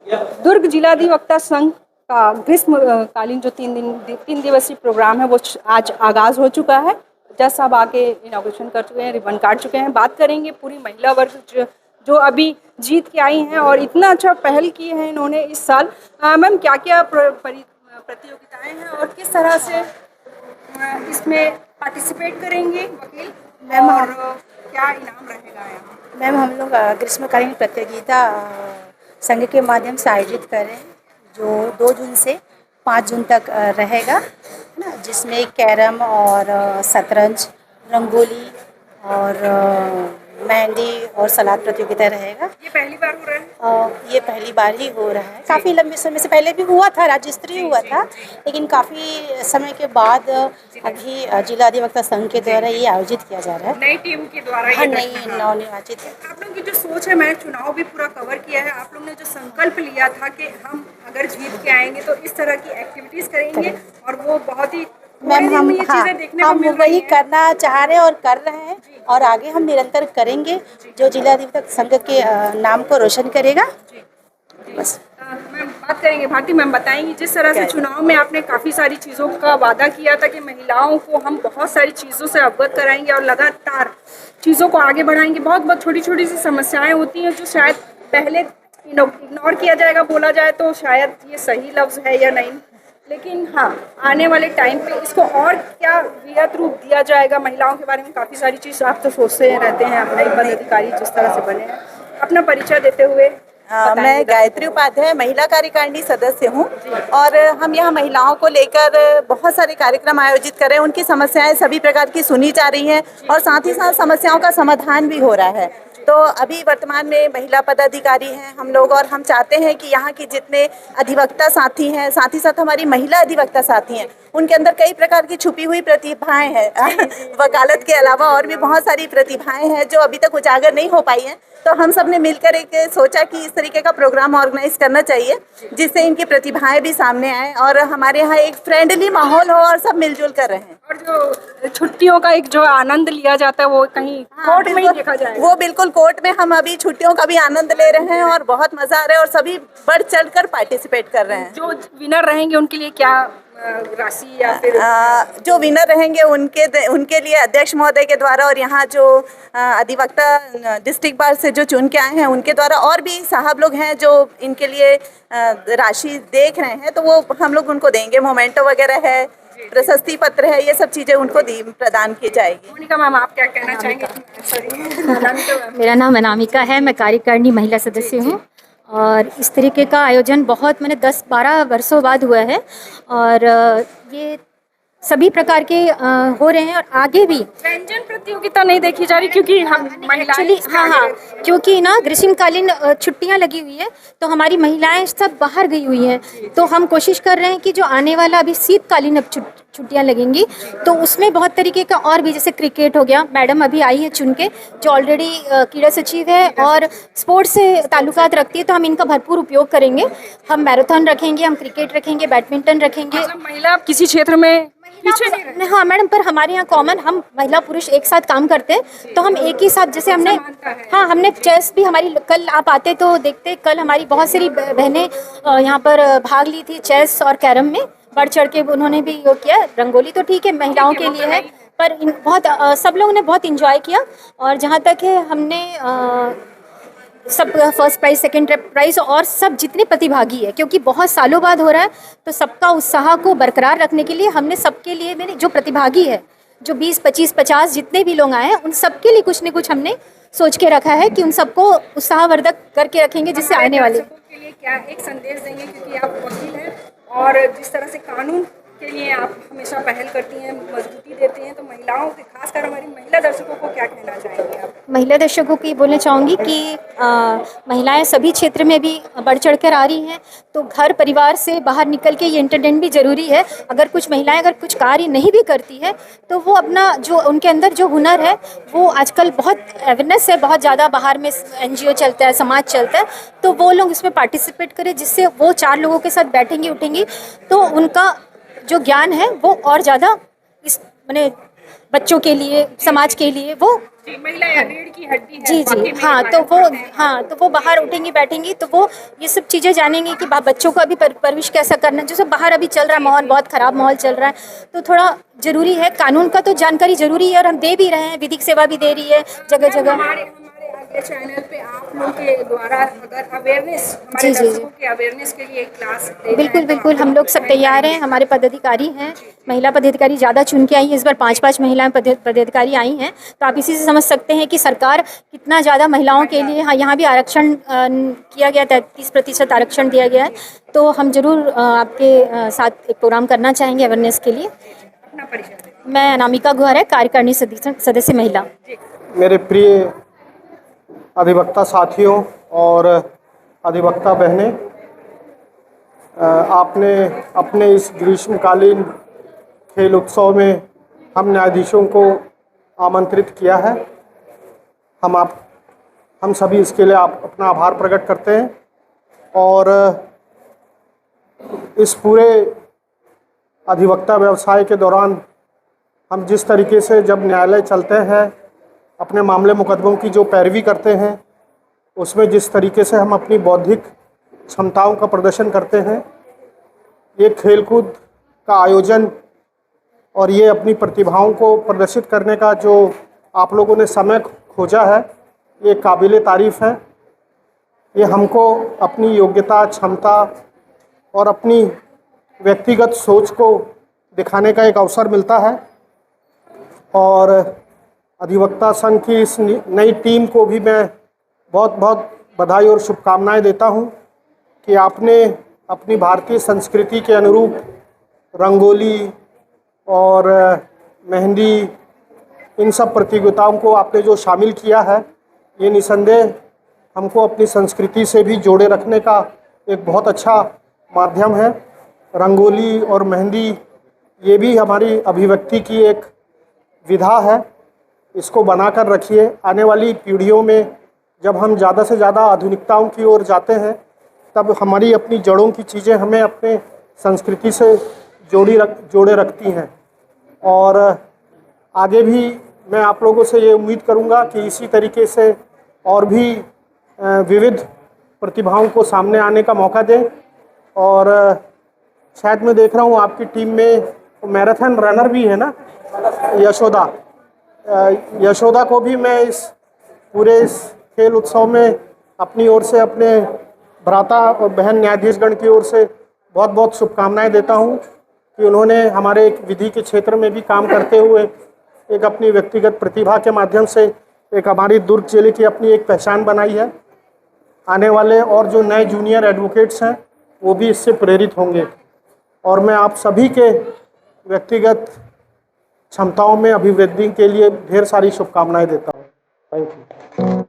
दुर्ग जिलाधिवक्ता संघ का ग्रीष्म कालीन जो 3 दिवसीय प्रोग्राम है वो आज आगाज हो चुका है। जज साहब आके इनॉग्रेशन कर चुके हैं, रिबन काट चुके हैं। बात करेंगे पूरी महिला वर्ग जो अभी जीत के आई हैं और इतना अच्छा पहल की है इन्होंने इस साल। मैम, क्या क्या प्रतियोगिताएं हैं और किस तरह से इसमें पार्टिसिपेट करेंगे वकील मैम और क्या इनाम रहेगा यहाँ? मैम हम लोग ग्रीष्मकालीन प्रतियोगिता संघ के माध्यम से आयोजित कर रहे हैं, जो 2 जून से 5 जून तक रहेगा, है ना, जिसमें कैरम और शतरंज, रंगोली और मेहंदी और सलाद प्रतियोगिता रहेगा। ये पहली बार हो रहा है? ये पहली बार ही हो रहा है। काफ़ी लंबे समय से पहले भी हुआ था, राज्य स्तरीय हुआ था, लेकिन काफ़ी समय के बाद अभी जिला अधिवक्ता संघ के द्वारा ये आयोजित किया जा रहा है। नई टीम के द्वारा हाँ, ये नई नवनिर्वाचित है। आप लोगों की जो सोच है, मैंने चुनाव भी पूरा कवर किया है, आप लोगों ने जो संकल्प लिया था कि हम अगर जीत के आएंगे तो इस तरह की एक्टिविटीज करेंगे और वो बहुत ही मैम हम ये चीजें देखने को हम मिल रही वही हैं। करना चाह रहे हैं और कर रहे हैं, और आगे हम निरंतर करेंगे, जो जिला अधिवक्ता संघ के नाम को रोशन करेगा। बस मैम, बात करेंगे भारती मैम, बताएंगी जिस तरह से चुनाव में आपने काफ़ी सारी चीज़ों का वादा किया था कि महिलाओं को हम बहुत सारी चीज़ों से अवगत कराएंगे और लगातार चीज़ों को आगे बढ़ाएंगे। बहुत बहुत छोटी छोटी सी समस्याएं होती हैं जो शायद पहले इग्नोर किया जाएगा, बोला जाए तो शायद ये सही लफ्ज़ है या नहीं, लेकिन हाँ, आने वाले टाइम पे इसको और क्या वृहद रूप दिया जाएगा। महिलाओं के बारे में काफ़ी सारी चीज़ आप तो सोचते रहते हैं, अपने पदाधिकारी जिस तरह से बने हैं। अपना परिचय देते हुए मैं गायत्री उपाध्याय महिला कार्यकारिणी सदस्य हूँ, और हम यहाँ महिलाओं को लेकर बहुत सारे कार्यक्रम आयोजित कर रहे हैं। उनकी समस्याएं सभी प्रकार की सुनी जा रही हैं और साथ ही साथ समस्याओं का समाधान भी हो रहा है। तो अभी वर्तमान में महिला पदाधिकारी हैं हम लोग, और हम चाहते हैं कि यहाँ की जितने अधिवक्ता साथी हैं, साथ ही साथ हमारी महिला अधिवक्ता साथी हैं, उनके अंदर कई प्रकार की छुपी हुई प्रतिभाएं हैं वकालत के अलावा और भी बहुत सारी प्रतिभाएं हैं जो अभी तक उजागर नहीं हो पाई हैं। तो हम सब ने मिलकर एक सोचा कि इस तरीके का प्रोग्राम ऑर्गेनाइज करना चाहिए जिससे इनकी प्रतिभाएं भी सामने आए और हमारे यहाँ एक फ्रेंडली माहौल हो और सब मिलजुल कर रहें। और जो छुट्टियों का एक जो आनंद लिया जाता है वो कहीं कोर्ट में ही देखा जाए। वो बिल्कुल कोर्ट में हम अभी छुट्टियों का भी आनंद ले रहे हैं और बहुत मजा आ रहा है और सभी बढ़ चढ़कर पार्टिसिपेट कर रहे हैं। जो विनर रहेंगे उनके लिए क्या राशि या फिर जो विनर रहेंगे उनके लिए अध्यक्ष महोदय के द्वारा और यहाँ जो अधिवक्ता डिस्ट्रिक्ट बार से जो चुन के आए हैं उनके द्वारा और भी साहब लोग हैं जो इनके लिए राशि देख रहे हैं, तो वो हम लोग उनको देंगे। मोमेंटो वगैरह है, प्रशस्ति पत्र है, ये सब चीज़ें उनको प्रदान की जाएगी। मोनिका मैम, आप क्या कहना चाहेंगे? मेरा नाम अनामिका है, मैं कार्यकारिणी महिला सदस्य हूँ, और इस तरीके का आयोजन बहुत मैंने 10-12 वर्षों बाद हुआ है, और ये सभी प्रकार के हो रहे हैं और आगे भी। व्यंजन प्रतियोगिता नहीं देखी जा रही क्योंकि हम एक्चुअली हाँ, क्योंकि ना ग्रीष्मकालीन छुट्टियां लगी हुई है तो हमारी महिलाएं सब बाहर गई हुई हैं, तो हम कोशिश कर रहे हैं कि जो आने वाला अभी शीतकालीन अब छुट्टियां लगेंगी तो उसमें बहुत तरीके का और भी, जैसे क्रिकेट हो गया, मैडम अभी आई है चुन के जो ऑलरेडी क्रीड़ा सचिव है और स्पोर्ट्स से ताल्लुकात रखती है, तो हम इनका भरपूर उपयोग करेंगे। हम मैराथन रखेंगे, हम क्रिकेट रखेंगे, बैडमिंटन रखेंगे। महिला किसी क्षेत्र में पीछे नहीं? हाँ मैडम, पर हमारे यहाँ कॉमन हम महिला पुरुष एक साथ काम करते हैं, तो हम एक ही साथ, जैसे हमने हमने चेस भी, हमारी कल आप आते तो देखते, कल हमारी बहुत सारी बहनें यहाँ पर भाग ली थी चेस और कैरम में, बढ़ चढ़ के उन्होंने भी योग किया। रंगोली तो ठीक है महिलाओं के लिए है, पर बहुत सब लोगों ने बहुत इंजॉय किया, और जहाँ तक है हमने सब फर्स्ट प्राइज़, सेकंड प्राइज़ और सब जितने प्रतिभागी है, क्योंकि बहुत सालों बाद हो रहा है तो सबका उत्साह को बरकरार रखने के लिए हमने सबके लिए, मैंने जो प्रतिभागी है जो 20, 25, 50 जितने भी लोग आए हैं उन सबके लिए कुछ न कुछ हमने सोच के रखा है कि उन सबको उत्साहवर्धक करके रखेंगे, जिससे आने वाले के लिए क्या एक संदेश देंगे, क्योंकि आप वकील हैं और जिस तरह से कानून के लिए आप हमेशा पहल करती हैं, मजबूती देती हैं, तो महिलाओं के, खासकर हमारी महिला दर्शकों को क्या कहना चाहेंगे आप? महिला दर्शकों को ये बोलना चाहूँगी कि महिलाएं सभी क्षेत्र में भी बढ़ चढ़ कर आ रही हैं, तो घर परिवार से बाहर निकल के ये एंटरटेन भी ज़रूरी है। अगर कुछ महिलाएं अगर कुछ कार्य नहीं भी करती है तो वो अपना जो उनके अंदर जो हुनर है, वो आजकल बहुत अवेयरनेस है, बहुत ज़्यादा बाहर में NGO चलता है, समाज चलता है, तो वो लोग इसमें पार्टिसिपेट करें, जिससे वो 4 लोगों के साथ बैठेंगी उठेंगी तो उनका जो ज्ञान है वो और ज़्यादा इस माने बच्चों के लिए, समाज के लिए वो जी, महिला या रीढ़ की हड्डी है जी वाकई जी में हाँ, ये तो बात वो करते हैं। हाँ तो वो बाहर उठेंगी बैठेंगी तो वो ये सब चीज़ें जानेंगी कि बच्चों को अभी परवरिश कैसा करना है। जैसे बाहर अभी चल रहा है माहौल, बहुत ख़राब माहौल चल रहा है, तो थोड़ा ज़रूरी है, कानून का तो जानकारी ज़रूरी है और हम दे भी रहे हैं, विधिक सेवा भी दे रही है जगह मैम, जगह। हमारे हमारे आगे चैनल पे आप लोग के द्वारा अगर अवेयरनेस हमारे जी जी जी दर्शकों के अवेयरनेस के लिए एक क्लास दे जाए बिल्कुल तो बिल्कुल, आप हम लोग सब recommend तैयार हैं, करेंगे? हमारे पदाधिकारी हैं, महिला पदाधिकारी ज़्यादा चुन के आई हैं, इस बार 5-5 महिलाएं पदाधिकारी आई हैं, तो आप इसी से समझ सकते हैं कि सरकार कितना ज़्यादा महिलाओं के लिए, हाँ यहाँ भी आरक्षण किया गया, 33% आरक्षण दिया गया है, तो हम जरूर आपके साथ एक प्रोग्राम करना चाहेंगे अवेयरनेस के लिए। अपना परिचय दें। मैं अनामिका गुहर है, कार्यकारिणी सदस्य महिला। मेरे प्रिय अधिवक्ता साथियों और अधिवक्ता बहनें, आपने अपने इस ग्रीष्मकालीन खेल उत्सव में हम न्यायाधीशों को आमंत्रित किया है। हम सभी इसके लिए आप अपना आभार प्रकट करते हैं और इस पूरे अधिवक्ता व्यवसाय के दौरान हम जिस तरीके से जब न्यायालय चलते हैं, अपने मामले मुकदमों की जो पैरवी करते हैं, उसमें जिस तरीके से हम अपनी बौद्धिक क्षमताओं का प्रदर्शन करते हैं, ये खेलकूद का आयोजन और ये अपनी प्रतिभाओं को प्रदर्शित करने का जो आप लोगों ने समय खोजा है, ये काबिले तारीफ़ है। ये हमको अपनी योग्यता, क्षमता और अपनी व्यक्तिगत सोच को दिखाने का एक अवसर मिलता है और अधिवक्ता संघ की इस नई टीम को भी मैं बहुत बहुत बधाई और शुभकामनाएं देता हूं कि आपने अपनी भारतीय संस्कृति के अनुरूप रंगोली और मेहंदी, इन सब प्रतियोगिताओं को आपने जो शामिल किया है, ये निसंदेह हमको अपनी संस्कृति से भी जोड़े रखने का एक बहुत अच्छा माध्यम है। रंगोली और मेहंदी ये भी हमारी अभिव्यक्ति की एक विधा है, इसको बनाकर रखिए। आने वाली पीढ़ियों में जब हम ज़्यादा से ज़्यादा आधुनिकताओं की ओर जाते हैं, तब हमारी अपनी जड़ों की चीज़ें हमें अपने संस्कृति से जोड़े रखती हैं। और आगे भी मैं आप लोगों से ये उम्मीद करूँगा कि इसी तरीके से और भी विविध प्रतिभाओं को सामने आने का मौका दें। और शायद मैं देख रहा हूँ आपकी टीम में मैराथन रनर भी है ना, यशोदा। यशोदा को भी मैं इस पूरे इस खेल उत्सव में अपनी ओर से, अपने भ्राता और बहन न्यायाधीशगण की ओर से बहुत बहुत शुभकामनाएं देता हूं कि उन्होंने हमारे एक विधि के क्षेत्र में भी काम करते हुए एक अपनी व्यक्तिगत प्रतिभा के माध्यम से एक हमारी दुर्ग जिले की अपनी एक पहचान बनाई है। आने वाले और जो नए जूनियर एडवोकेट्स हैं वो भी इससे प्रेरित होंगे और मैं आप सभी के व्यक्तिगत क्षमताओं में अभिवृद्धि के लिए ढेर सारी शुभकामनाएं देता हूँ। Thank you.